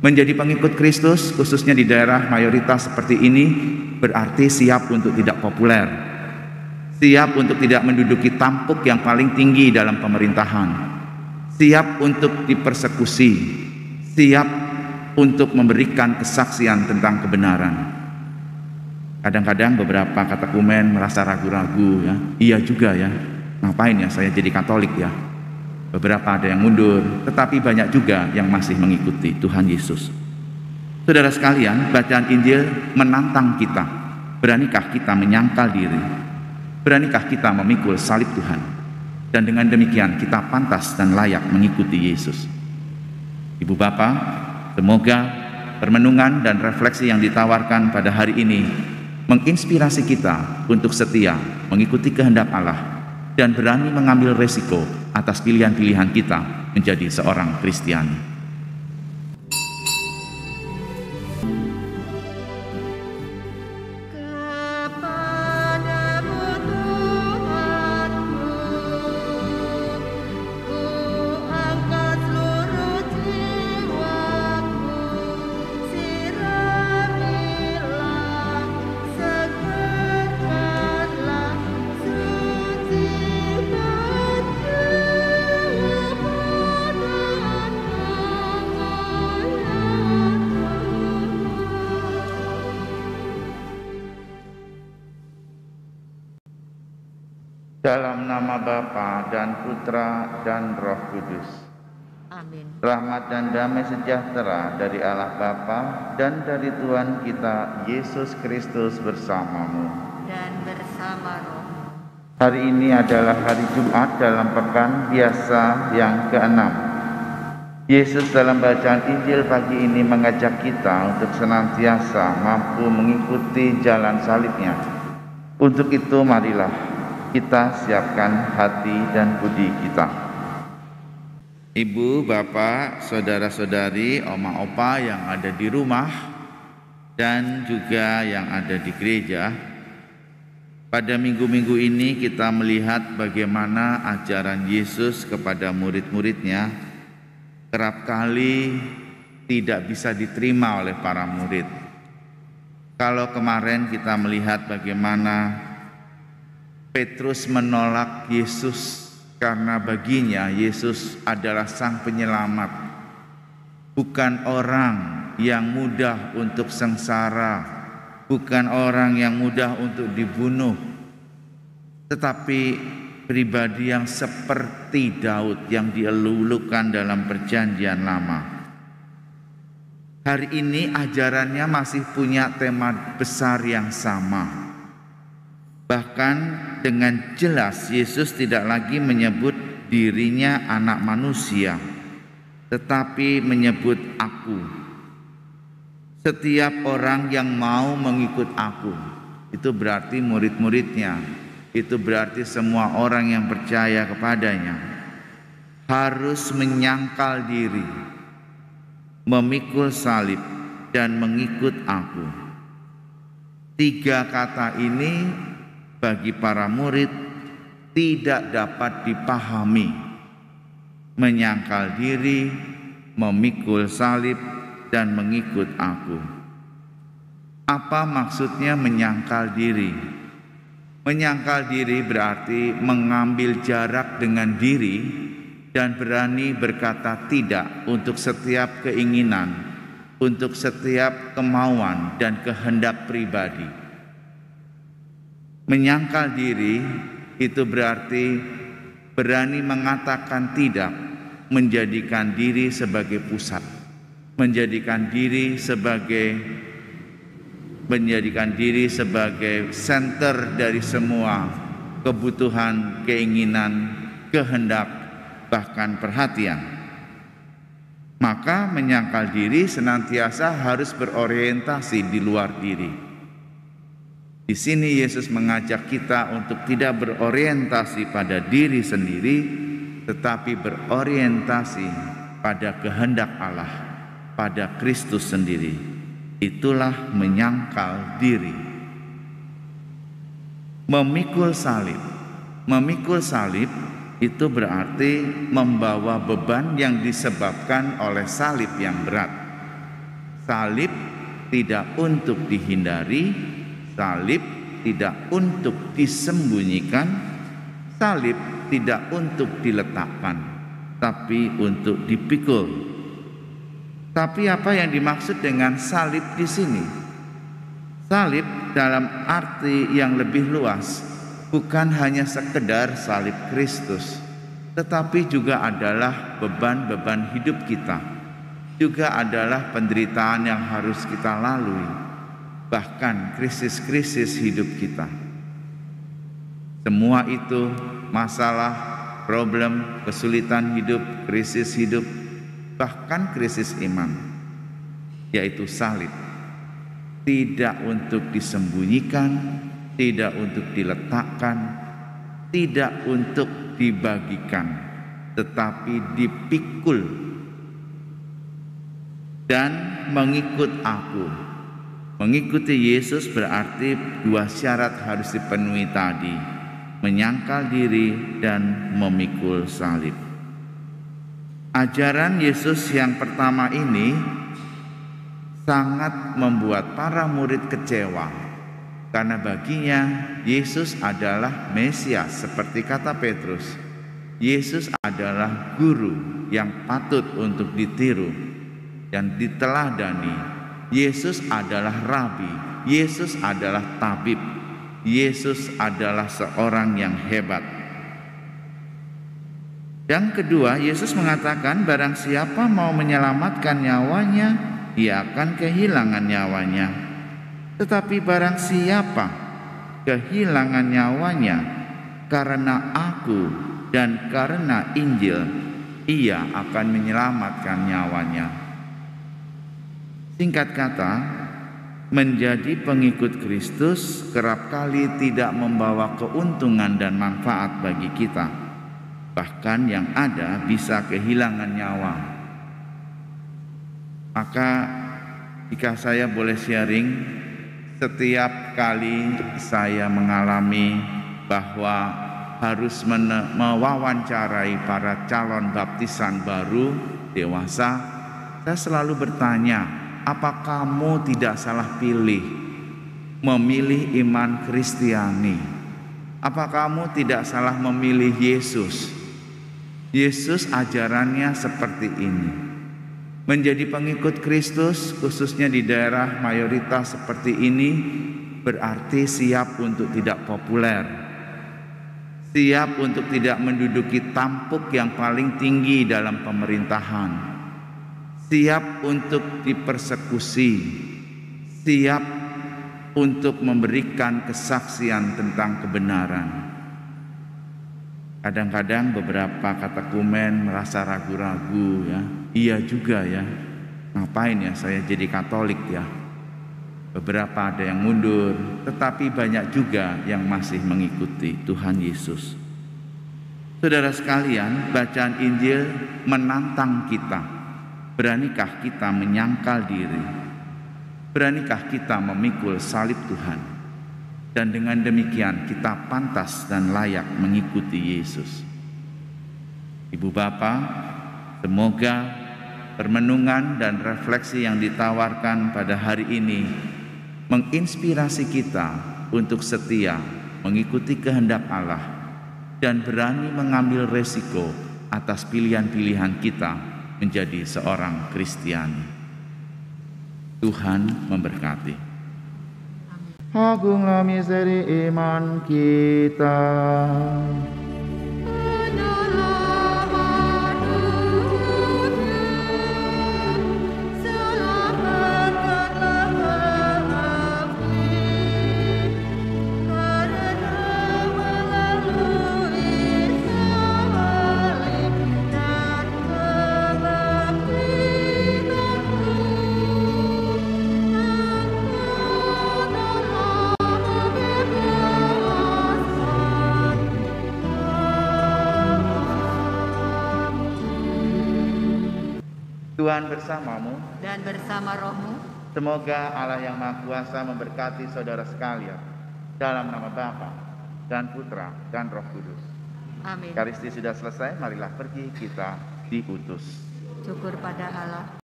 Menjadi pengikut Kristus, khususnya di daerah mayoritas seperti ini, berarti siap untuk tidak populer, siap untuk tidak menduduki tampuk yang paling tinggi dalam pemerintahan, siap untuk dipersekusi, siap untuk memberikan kesaksian tentang kebenaran. Kadang-kadang beberapa katekumen merasa ragu-ragu, ya, iya juga ya, ngapain ya saya jadi Katolik ya. Beberapa ada yang mundur, tetapi banyak juga yang masih mengikuti Tuhan Yesus. Saudara sekalian, bacaan Injil menantang kita. Beranikah kita menyangkal diri? Beranikah kita memikul salib Tuhan? Dan dengan demikian kita pantas dan layak mengikuti Yesus. Ibu Bapa, semoga permenungan dan refleksi yang ditawarkan pada hari ini menginspirasi kita untuk setia mengikuti kehendak Allah dan berani mengambil resiko atas pilihan-pilihan kita menjadi seorang Kristiani. Dalam nama Bapa dan Putra dan Roh Kudus. Amin. Rahmat dan damai sejahtera dari Allah Bapa dan dari Tuhan kita Yesus Kristus bersamamu. Dan bersama roh. Hari ini adalah hari Jumat dalam pekan biasa yang ke-6. Yesus dalam bacaan Injil pagi ini mengajak kita untuk senantiasa mampu mengikuti jalan salibnya. Untuk itu marilah kita siapkan hati dan budi kita. Ibu, bapak, saudara-saudari, oma, opa yang ada di rumah dan juga yang ada di gereja, pada minggu-minggu ini kita melihat bagaimana ajaran Yesus kepada murid-muridnya kerap kali tidak bisa diterima oleh para murid. Kalau kemarin kita melihat bagaimana Petrus menolak Yesus karena baginya Yesus adalah sang penyelamat, bukan orang yang mudah untuk sengsara, bukan orang yang mudah untuk dibunuh, tetapi pribadi yang seperti Daud yang dielulukan dalam perjanjian lama. Hari ini ajarannya masih punya tema besar yang sama. Bahkan dengan jelas Yesus tidak lagi menyebut dirinya anak manusia, tetapi menyebut aku. Setiap orang yang mau mengikut aku, itu berarti murid-muridnya, itu berarti semua orang yang percaya kepadanya, harus menyangkal diri, memikul salib, dan mengikut aku. 3 kata ini bagi para murid tidak dapat dipahami. Menyangkal diri, memikul salib, dan mengikut aku. Apa maksudnya menyangkal diri? Menyangkal diri berarti mengambil jarak dengan diri dan berani berkata tidak untuk setiap keinginan, untuk setiap kemauan dan kehendak pribadi. Menyangkal diri itu berarti berani mengatakan tidak, menjadikan diri sebagai pusat, menjadikan diri sebagai center dari semua kebutuhan, keinginan, kehendak, bahkan perhatian. Maka menyangkal diri senantiasa harus berorientasi di luar diri. Di sini Yesus mengajak kita untuk tidak berorientasi pada diri sendiri, tetapi berorientasi pada kehendak Allah, pada Kristus sendiri. Itulah menyangkal diri. Memikul salib. Memikul salib itu berarti membawa beban yang disebabkan oleh salib yang berat. Salib tidak untuk dihindari, salib tidak untuk disembunyikan, salib tidak untuk diletakkan, tapi untuk dipikul. Tapi apa yang dimaksud dengan salib di sini? Salib dalam arti yang lebih luas bukan hanya sekedar salib Kristus, tetapi juga adalah beban-beban hidup kita, juga adalah penderitaan yang harus kita lalui, bahkan krisis-krisis hidup kita. Semua itu masalah, problem, kesulitan hidup, krisis hidup, bahkan krisis iman, yaitu salib. Tidak untuk disembunyikan, tidak untuk diletakkan, tidak untuk dibagikan, tetapi dipikul dan mengikut aku. Mengikuti Yesus berarti dua syarat harus dipenuhi tadi: menyangkal diri dan memikul salib. Ajaran Yesus yang pertama ini sangat membuat para murid kecewa, karena baginya Yesus adalah Mesias. Seperti kata Petrus, Yesus adalah guru yang patut untuk ditiru dan diteladani. Yesus adalah rabi, Yesus adalah tabib, Yesus adalah seorang yang hebat. Yang kedua, Yesus mengatakan barang siapa mau menyelamatkan nyawanya, ia akan kehilangan nyawanya. Tetapi barang siapa kehilangan nyawanya karena aku dan karena Injil, ia akan menyelamatkan nyawanya. Singkat kata, menjadi pengikut Kristus kerap kali tidak membawa keuntungan dan manfaat bagi kita. Bahkan yang ada bisa kehilangan nyawa. Maka jika saya boleh sharing, setiap kali saya mengalami bahwa harus mewawancarai para calon baptisan baru dewasa, saya selalu bertanya, apa kamu tidak salah pilih memilih iman Kristiani? Apa kamu tidak salah memilih Yesus? Yesus ajarannya seperti ini. Menjadi pengikut Kristus, khususnya di daerah mayoritas seperti ini, berarti siap untuk tidak populer, siap untuk tidak menduduki tampuk yang paling tinggi dalam pemerintahan, siap untuk dipersekusi, siap untuk memberikan kesaksian tentang kebenaran. Kadang-kadang beberapa katekumen merasa ragu-ragu, ya, iya juga ya, ngapain ya saya jadi Katolik ya. Beberapa ada yang mundur, tetapi banyak juga yang masih mengikuti Tuhan Yesus. Saudara sekalian, bacaan Injil menantang kita. Beranikah kita menyangkal diri? Beranikah kita memikul salib Tuhan? Dan dengan demikian kita pantas dan layak mengikuti Yesus. Ibu Bapa, semoga permenungan dan refleksi yang ditawarkan pada hari ini menginspirasi kita untuk setia mengikuti kehendak Allah dan berani mengambil resiko atas pilihan-pilihan kita menjadi seorang Kristiani. Tuhan memberkati. Agunglah misteri iman kita. Tuhan bersamamu dan bersama rohmu. Semoga Allah yang Maha Kuasa memberkati saudara sekalian, dalam nama Bapa dan Putra dan Roh Kudus. Amin. Ekaristi sudah selesai, marilah pergi, kita diutus. Syukur pada Allah.